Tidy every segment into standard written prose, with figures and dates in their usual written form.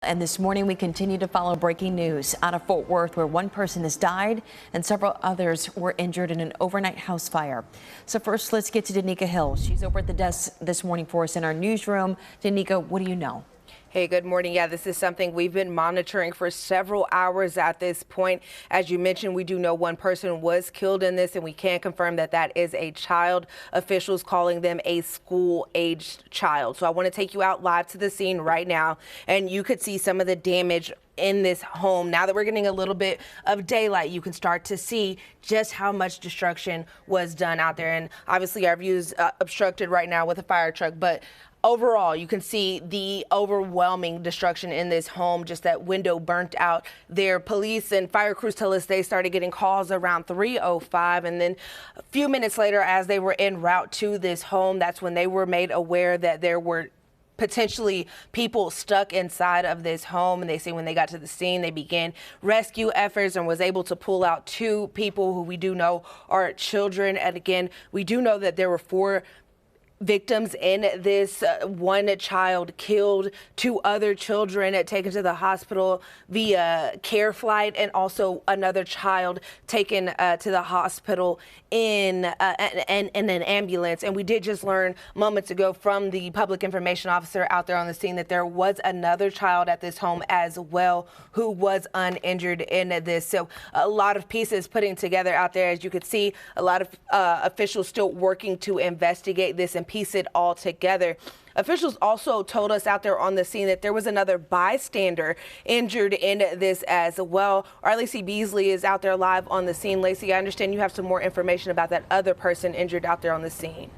And this morning we continue to follow breaking news out of Fort Worth, where one person has died and several others were injured in an overnight house fire. So first, let's get to Danica Hill. She's over at the desk this morning for us in our newsroom. Danica, what do you know? Hey, good morning. Yeah, this is something we've been monitoring for several hours at this point. As you mentioned, we do know one person was killed in this, and we can confirm that that is a child. Officials calling them a school-aged child. So I want to take you out live to the scene right now, and you could see some of the damage in this home. Now that we're getting a little bit of daylight, you can start to see just how much destruction was done out there. And obviously our view is obstructed right now with a fire truck, but overall, you can see the overwhelming destruction in this home, just that window burnt out there. Police and fire crews tell us they started getting calls around 3:05, and then a few minutes later, as they were en route to this home, that's when they were made aware that there were potentially people stuck inside of this home. And they say when they got to the scene, they began rescue efforts and was able to pull out 2 people who we do know are children. And again, we do know that there were 4 victims in this, 1 child killed, 2 other children taken to the hospital via care flight, and also another child taken to the hospital in an ambulance. And we did just learn moments ago from the public information officer out there on the scene that there was another child at this home as well who was uninjured in this. So a lot of pieces putting together out there. As you could see, a lot of officials still working to investigate this and piece it all together. Officials also told us out there on the scene that there was another bystander injured in this as well. Our Lacey Beasley is out there live on the scene. Lacey, I understand you have some more information about that other person injured out there on the scene.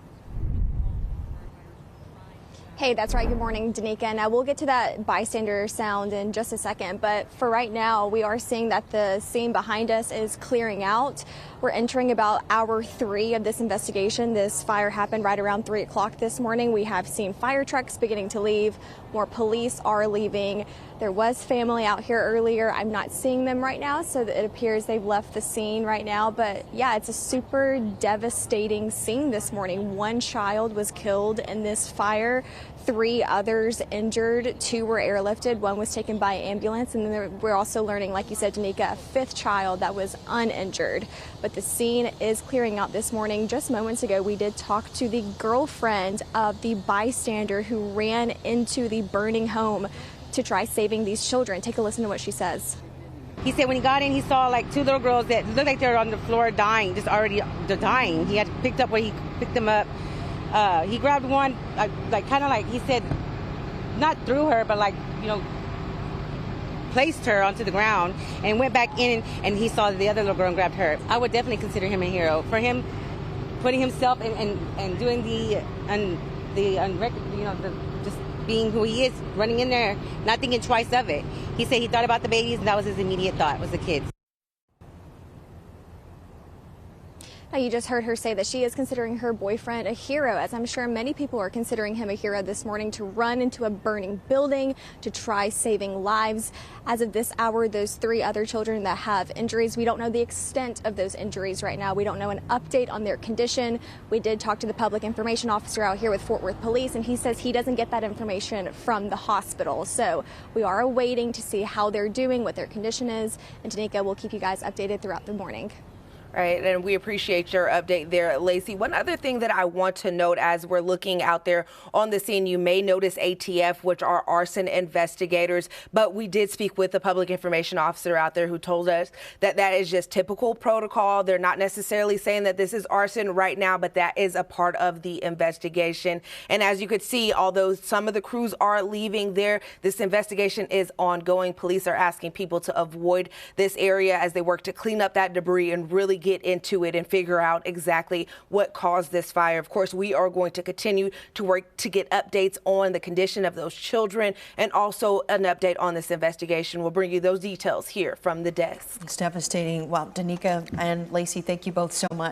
Hey, that's right. Good morning, Danica. Now we'll get to that bystander sound in just a second, but for right now, we are seeing that the scene behind us is clearing out. We're entering about hour 3 of this investigation. This fire happened right around 3 o'clock this morning. We have seen fire trucks beginning to leave. More police are leaving. There was family out here earlier. I'm not seeing them right now, so it appears they've left the scene right now. But yeah, it's a super devastating scene this morning. 1 child was killed in this fire, 3 others injured, 2 were airlifted, 1 was taken by ambulance, and then we're also learning, like you said, Danica, a 5th child that was uninjured. But the scene is clearing out this morning. Just moments ago, we did talk to the girlfriend of the bystander who ran into the burning home to try saving these children. Take a listen to what she says. He said when he got in, he saw like 2 little girls that looked like they were on the floor dying, they're dying. He had picked up where he picked them up. He grabbed one, he said, not threw her, but placed her onto the ground and went back in, and he saw the other little girl and grabbed her. I would definitely consider him a hero. For him putting himself and doing just being who he is, running in there, not thinking twice of it. He said he thought about the babies, and that was his immediate thought, was the kids. Now, you just heard her say that she is considering her boyfriend a hero, as I'm sure many people are considering him a hero this morning, to run into a burning building to try saving lives. As of this hour, those 3 other children that have injuries, we don't know the extent of those injuries right now. We don't know an update on their condition. We did talk to the public information officer out here with Fort Worth Police, and he says he doesn't get that information from the hospital. So we are awaiting to see how they're doing, what their condition is. And Danica, will keep you guys updated throughout the morning. Right, and we appreciate your update there, Lacey. One other thing that I want to note as we're looking out there on the scene, you may notice ATF, which are arson investigators, but we did speak with the public information officer out there who told us that that is just typical protocol. They're not necessarily saying that this is arson right now, but that is a part of the investigation. And as you could see, although some of the crews are leaving there, this investigation is ongoing. Police are asking people to avoid this area as they work to clean up that debris and really get into it and figure out exactly what caused this fire. Of course, we are going to continue to work to get updates on the condition of those children and also an update on this investigation. We'll bring you those details here from the desk. It's devastating. Well, Danica and Lacey, thank you both so much.